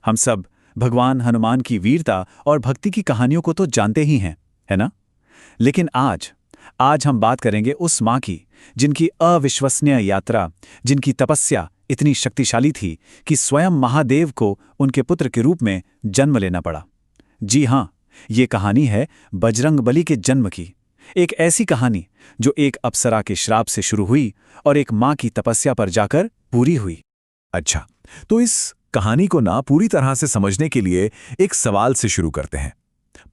हम सब भगवान हनुमान की वीरता और भक्ति की कहानियों को तो जानते ही हैं, है ना? लेकिन आज हम बात करेंगे उस माँ की, जिनकी अविश्वसनीय यात्रा, जिनकी तपस्या इतनी शक्तिशाली थी कि स्वयं महादेव को उनके पुत्र के रूप में जन्म लेना पड़ा। जी हाँ, ये कहानी है बजरंगबली के जन्म की। एक ऐसी कहानी जो एक अप्सरा के श्राप से शुरू हुई और एक माँ की तपस्या पर जाकर पूरी हुई। अच्छा, तो इस कहानी को ना पूरी तरह से समझने के लिए एक सवाल से शुरू करते हैं।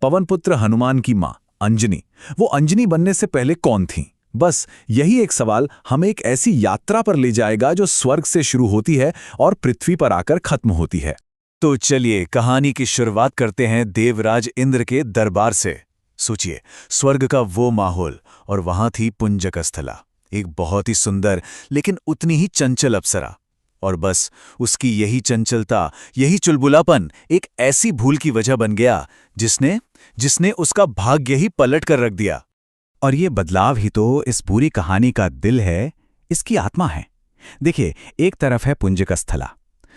पवन पुत्र हनुमान की माँ अंजनी, वो अंजनी बनने से पहले कौन थी? बस यही एक सवाल हमें एक ऐसी यात्रा पर ले जाएगा जो स्वर्ग से शुरू होती है और पृथ्वी पर आकर खत्म होती है। तो चलिए कहानी की शुरुआत करते हैं देवराज इंद्र के दरबार से। सोचिए, स्वर्ग का वो माहौल, और वहां थी पुंजकस्थला, एक बहुत ही सुंदर लेकिन उतनी ही चंचल अप्सरा। और बस उसकी यही चंचलता, यही चुलबुलापन एक ऐसी भूल की वजह बन गया जिसने उसका भाग्य ही पलट कर रख दिया। और ये बदलाव ही तो इस पूरी कहानी का दिल है, इसकी आत्मा है। देखिए, एक तरफ है पुंजकस्थला,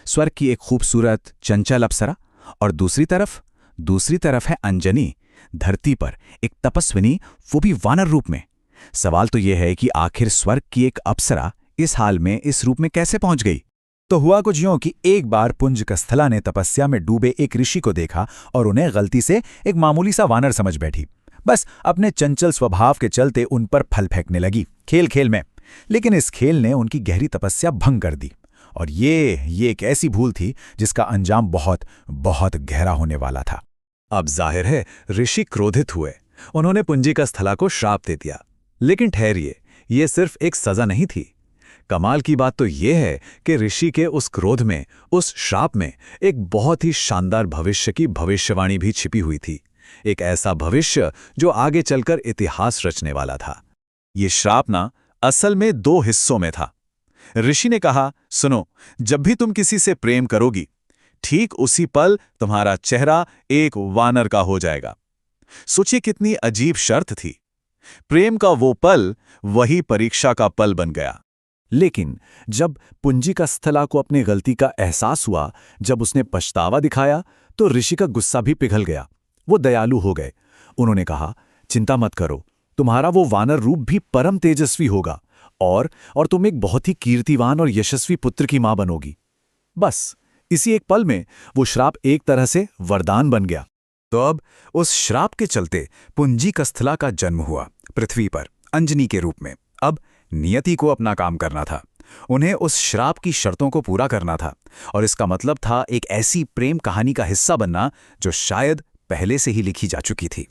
स्वर्ग की एक खूबसूरत चंचल अप्सरा, और दूसरी तरफ है अंजनी, धरती पर एक तपस्विनी, वो भी वानर रूप में। सवाल तो यह है कि आखिर स्वर्ग की एक अप्सरा इस हाल में, इस रूप में कैसे पहुंच गई? तो हुआ कुछ यूं कि एक बार पुंजकस्थला ने तपस्या में डूबे एक ऋषि को देखा और उन्हें गलती से एक मामूली सा वानर समझ बैठी। बस अपने चंचल स्वभाव के चलते उन पर फल फेंकने लगी, खेल खेल में। लेकिन इस खेल ने उनकी गहरी तपस्या भंग कर दी, और ये एक ऐसी भूल थी जिसका अंजाम बहुत बहुत गहरा होने वाला था। अब जाहिर है ऋषि क्रोधित हुए, उन्होंने पुंजकस्थला को श्राप दे दिया। लेकिन ठहरिए, ये सिर्फ एक सजा नहीं थी। कमाल की बात तो यह है कि ऋषि के उस क्रोध में, उस श्राप में एक बहुत ही शानदार भविष्य की भविष्यवाणी भी छिपी हुई थी। एक ऐसा भविष्य जो आगे चलकर इतिहास रचने वाला था। ये श्राप ना असल में 2 हिस्सों में था। ऋषि ने कहा, सुनो, जब भी तुम किसी से प्रेम करोगी, ठीक उसी पल तुम्हारा चेहरा एक वानर का हो जाएगा। सोचिए कितनी अजीब शर्त थी। प्रेम का वो पल वही परीक्षा का पल बन गया। लेकिन जब पुंजकस्थला को अपनी गलती का एहसास हुआ, जब उसने पछतावा दिखाया, तो ऋषि का गुस्सा भी पिघल गया। वो दयालु हो गए। उन्होंने कहा, चिंता मत करो, तुम्हारा वो वानर रूप भी परम तेजस्वी होगा, और तुम एक बहुत ही कीर्तिवान और यशस्वी पुत्र की मां बनोगी। बस इसी एक पल में वो श्राप एक तरह से वरदान बन गया। तो अब उस श्राप के चलते पुंजकस्थला का जन्म हुआ पृथ्वी पर अंजनी के रूप में। अब नियति को अपना काम करना था, उन्हें उस श्राप की शर्तों को पूरा करना था, और इसका मतलब था एक ऐसी प्रेम कहानी का हिस्सा बनना जो शायद पहले से ही लिखी जा चुकी थी।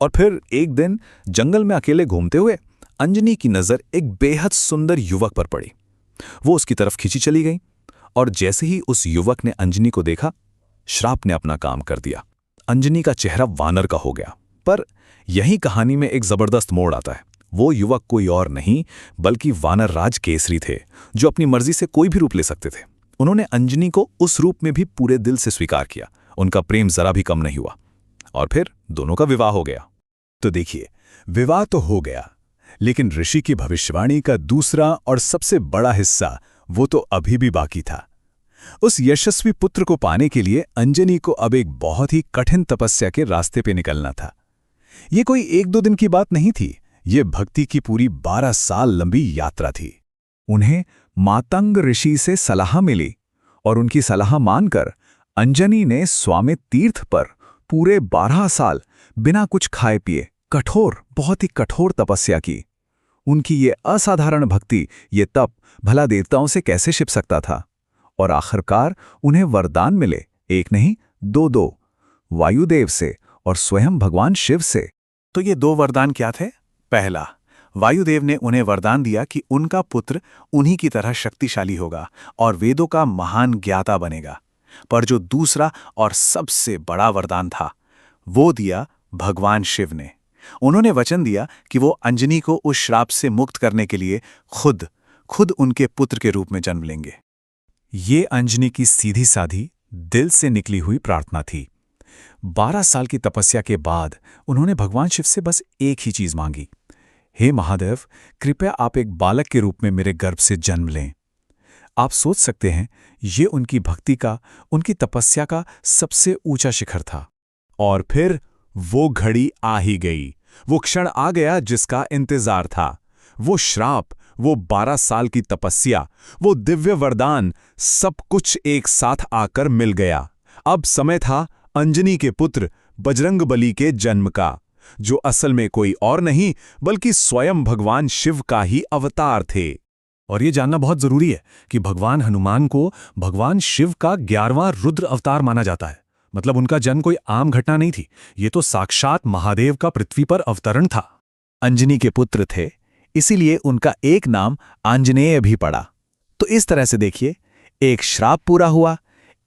और फिर एक दिन जंगल में अकेले घूमते हुए अंजनी की नजर एक बेहद सुंदर युवक पर पड़ी। वो उसकी तरफ खींची चली गई, और जैसे ही उस युवक ने अंजनी को देखा, श्राप ने अपना काम कर दिया। अंजनी का चेहरा वानर का हो गया। पर यही कहानी में एक जबरदस्त मोड़ आता है। वो युवक कोई और नहीं बल्कि वानर राज केसरी थे, जो अपनी मर्जी से कोई भी रूप ले सकते थे। उन्होंने अंजनी को उस रूप में भी पूरे दिल से स्वीकार किया। उनका प्रेम जरा भी कम नहीं हुआ, और फिर दोनों का विवाह हो गया। तो देखिए, विवाह तो हो गया, लेकिन ऋषि की भविष्यवाणी का दूसरा और सबसे बड़ा हिस्सा वो तो अभी भी बाकी था। उस यशस्वी पुत्र को पाने के लिए अंजनी को अब एक बहुत ही कठिन तपस्या के रास्ते पे निकलना था। ये कोई 1-2 दिन की बात नहीं थी, ये भक्ति की पूरी 12 साल लंबी यात्रा थी। उन्हें मातंग ऋषि से सलाह मिली, और उनकी सलाह मानकर अंजनी ने स्वामी तीर्थ पर पूरे 12 साल बिना कुछ खाए पिए बहुत ही कठोर तपस्या की। उनकी ये असाधारण भक्ति, ये तप भला देवताओं से कैसे छिप सकता था? और आखिरकार उन्हें वरदान मिले, एक नहीं 2-2, वायुदेव से और स्वयं भगवान शिव से। तो ये 2 वरदान क्या थे? पहला, वायुदेव ने उन्हें वरदान दिया कि उनका पुत्र उन्हीं की तरह शक्तिशाली होगा और वेदों का महान ज्ञाता बनेगा। पर जो दूसरा और सबसे बड़ा वरदान था, वो दिया भगवान शिव ने। उन्होंने वचन दिया कि वो अंजनी को उस श्राप से मुक्त करने के लिए खुद उनके पुत्र के रूप में जन्म लेंगे। ये अंजनी की सीधी साधी दिल से निकली हुई प्रार्थना थी। 12 साल की तपस्या के बाद उन्होंने भगवान शिव से बस एक ही चीज मांगी, हे महादेव, कृपया आप एक बालक के रूप में मेरे गर्भ से जन्म लें। आप सोच सकते हैं, ये उनकी भक्ति का, उनकी तपस्या का सबसे ऊंचा शिखर था। और फिर वो घड़ी आ ही गई, वो क्षण आ गया जिसका इंतजार था। वो श्राप, वो 12 साल की तपस्या, वो दिव्य वरदान, सब कुछ एक साथ आकर मिल गया। अब समय था अंजनी के पुत्र बजरंगबली के जन्म का, जो असल में कोई और नहीं बल्कि स्वयं भगवान शिव का ही अवतार थे। और ये जानना बहुत जरूरी है कि भगवान हनुमान को भगवान शिव का 11वां रुद्र अवतार माना जाता है। मतलब उनका जन्म कोई आम घटना नहीं थी, ये तो साक्षात महादेव का पृथ्वी पर अवतरण था। अंजनी के पुत्र थे, इसीलिए उनका एक नाम आंजनेय भी पड़ा। तो इस तरह से देखिए, एक श्राप पूरा हुआ,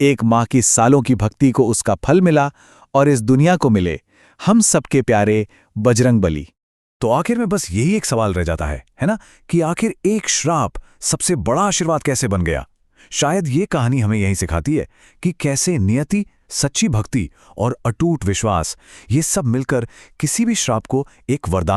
एक माँ की सालों की भक्ति को उसका फल मिला, और इस दुनिया को मिले हम सबके प्यारे बजरंगबली। तो आखिर में बस यही एक सवाल रह जाता है ना, कि आखिर एक श्राप सबसे बड़ा आशीर्वाद कैसे बन गया। शायद ये कहानी हमें यही सिखाती है कि कैसे नियति, सच्ची भक्ति और अटूट विश्वास, ये सब मिलकर किसी भी श्राप को एक वरदान